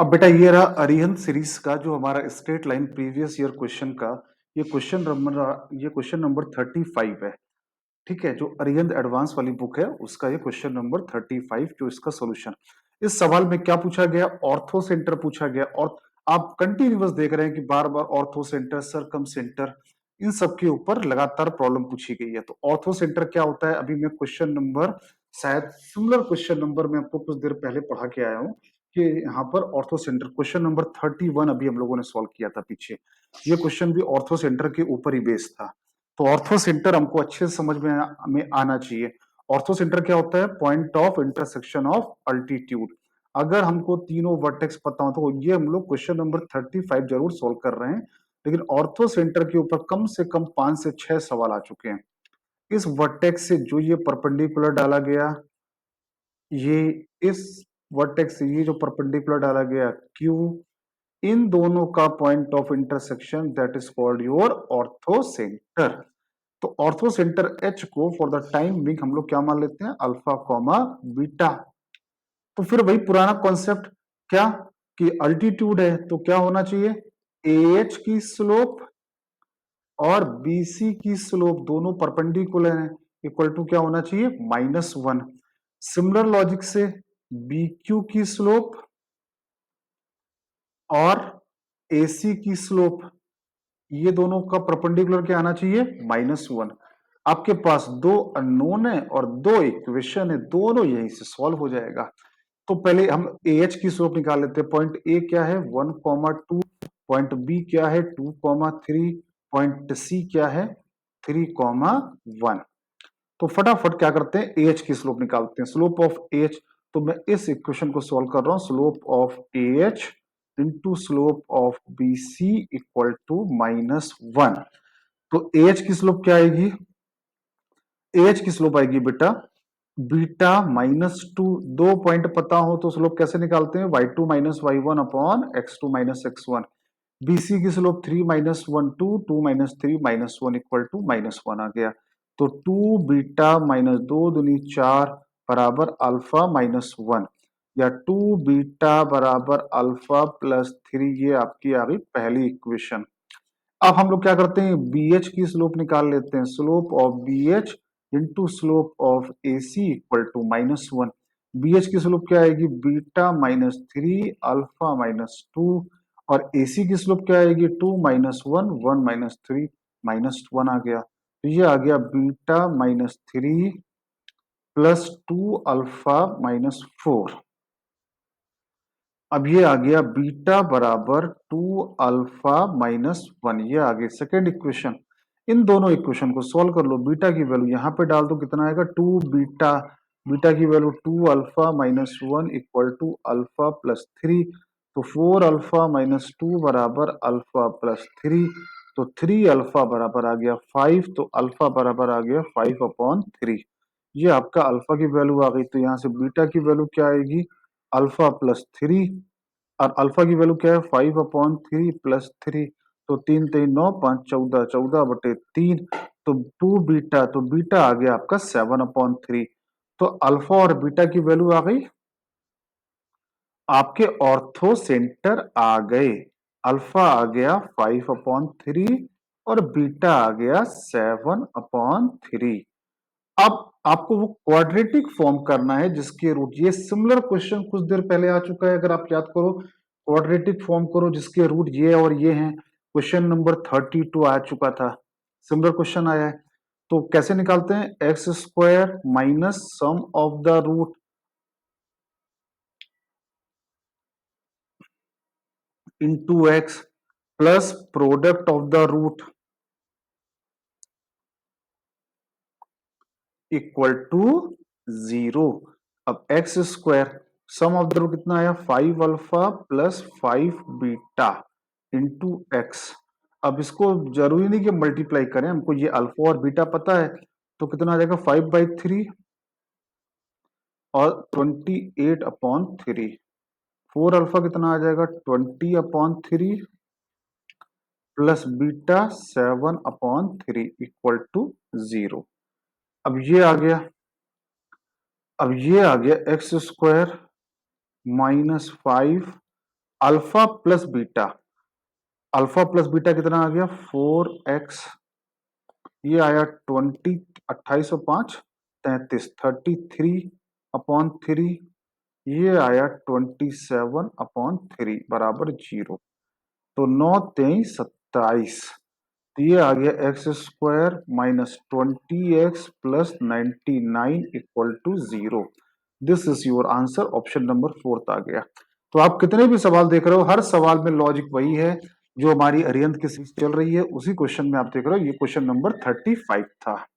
अब बेटा ये रहा अरिहंत सीरीज का जो हमारा straight line previous year question का ये क्वेश्चन नंबर 35 है। ठीक है, जो अरिहंत एडवांस वाली बुक है उसका ये क्वेश्चन नंबर 35 जो इसका सॉल्यूशन। इस सवाल में क्या पूछा गया? ऑर्थो सेंटर पूछा गया। और आप कंटिन्यूअस देख रहे हैं कि बार बार ऑर्थो सेंटर, सरकम सेंटर, इन सब के ऊपर लगातार प्रॉब्लम पूछी गई है। तो ऑर्थो सेंटर क्या होता है? अभी मैं क्वेश्चन नंबर, शायद सिमिलर क्वेश्चन नंबर मैं आपको कुछ देर पहले पढ़ा के आया हूँ कि यहाँ पर ऑर्थो सेंटर क्वेश्चन नंबर 31 अभी हम लोगों ने सॉल्व किया था पीछे। ये क्वेश्चन भी ऑर्थो सेंटर के ऊपर ही बेस्ड था। तो ऑर्थो सेंटर हमको अच्छे से समझ में आना चाहिए। ऑर्थो सेंटर क्या होता है? Point of intersection of altitude. अगर हमको तीनों वर्टेक्स पता हो तो ये हम लोग क्वेश्चन नंबर 35 जरूर सोल्व कर रहे हैं। लेकिन ऑर्थो सेंटर के ऊपर कम से कम 5 से 6 सवाल आ चुके हैं। इस वर्टेक्स से जो ये परपेंडिकुलर डाला गया, ये इस वर्टेक्स से ये जो परपेंडिकुलर डाला गया क्यू, इन दोनों का point of intersection that is called your ortho centre. तो ऑर्थो सेंटर एच को फॉर द टाइम बिंग हम लोग क्या मान लेते हैं? Alpha comma beta. तो फिर वही पुराना कॉन्सेप्ट, क्या कि अल्टीट्यूड है तो क्या होना चाहिए? ए एच की स्लोप और बीसी की स्लोप दोनों परपेंडिकुलर हैं, इक्वल टू क्या होना चाहिए? -1। सिमिलर लॉजिक से बी क्यू की स्लोप और एसी की स्लोप, ये दोनों का परपेंडिकुलर क्या आना चाहिए? -1। आपके पास दो अननोन है और दो इक्वेशन है, दोनों यहीं से सॉल्व हो जाएगा। तो पहले हम ए एच की स्लोप निकाल लेते हैं। पॉइंट ए क्या है? 1,2। पॉइंट बी क्या है? 2,3। पॉइंट सी क्या है? 3,1। तो फटाफट क्या करते हैं? ए एच की स्लोप निकालते हैं। स्लोप ऑफ ए एच, तो मैं इस इक्वेशन को सॉल्व कर रहा हूं। Slope of A H into slope of B C equal to -1। तो ए एच की स्लोप क्या आएगी? ए एच की स्लोप आएगी बेटा बीटा -2। दो पॉइंट पता हो तो स्लोप कैसे निकालते हैं? y2 minus y1 upon x2 minus x1। BC की slope 3 minus 1 2, 2 minus 3 -1 equal to -1 आ गया। तो 2 बीटा माइनस 2 दूनी 4 बराबर अल्फा -1, या 2 बीटा बराबर अल्फा +3। ये आपकी आ गई पहली इक्वेशन। अब हम लोग क्या करते हैं? बी एच की स्लोप निकाल लेते हैं। Slope of B H into slope of A C equal to -1। B H की स्लोप क्या आएगी? Beta -3 alpha -2। और ए सी की स्लोप क्या आएगी? 2 -1 1 -3 -1 आ गया। तो ये आ गया बीटा -3 +2 अल्फा -4। अब ये आ गया बीटा बराबर 2 अल्फा -1। ये आ गई सेकेंड इक्वेशन। इन दोनों इक्वेशन को सॉल्व कर लो। बीटा की वैल्यू यहाँ पे डाल दो, कितना आएगा? 2 बीटा। बीटा की value 2 alpha -1 equal to alpha +3। तो 4 अल्फा -2 बराबर अल्फा +3। तो 3 अल्फा बराबर आ गया 5। तो अल्फा बराबर आ गया 5/3। ये आपका अल्फा की वैल्यू आ गई। तो यहाँ से बीटा की वैल्यू क्या आएगी? अल्फा +3। और अल्फा की वैल्यू क्या है? 5/3 +3। तो 3 3 9 5 14, 14/3। तो 2 बीटा, तो बीटा आ गया आपका 7/3। तो अल्फा और बीटा की वैल्यू आ गई, आपके ऑर्थो सेंटर आ गए। अल्फा आ गया 5/3 और बीटा आ गया 7/3। अब आपको वो क्वाड्रेटिक फॉर्म करना है जिसके रूट, ये सिमिलर क्वेश्चन कुछ देर पहले आ चुका है, अगर आप याद करो। क्वाड्रेटिक फॉर्म करो जिसके रूट ये और ये हैं। क्वेश्चन नंबर 32 आ चुका था, सिमिलर क्वेश्चन आया है। तो कैसे निकालते हैं? x² minus sum of the root into x plus product of the root equal to 0। अब x², some of the root कितना आया? 5 alpha plus 5 beta into x. अब इसको जरूरी नहीं कि मल्टीप्लाई करें, हमको ये अल्फा और बीटा पता है। तो कितना आ जाएगा? 5/3 और 28/3। 4 अल्फा कितना आ जाएगा? 20/3 प्लस बीटा 7/3 इक्वल टू 0। अब ये आ गया, अब ये आ गया x² -5 alpha plus beta, alpha plus beta कितना आ गया 4x, ये आया 20, 28 और 5 33, 33/3, ये आया 27/3 बराबर 0। तो 9 23 27, तो ये आ गया x² minus 20x plus 99 equal to 0। This is your answer, option number 4 आ गया। तो आप कितने भी सवाल देख रहे हो, हर सवाल में लॉजिक वही है जो हमारी अरिहंत की सीरीज चल रही है, उसी क्वेश्चन में आप देख रहे हो, ये क्वेश्चन नंबर 35 था।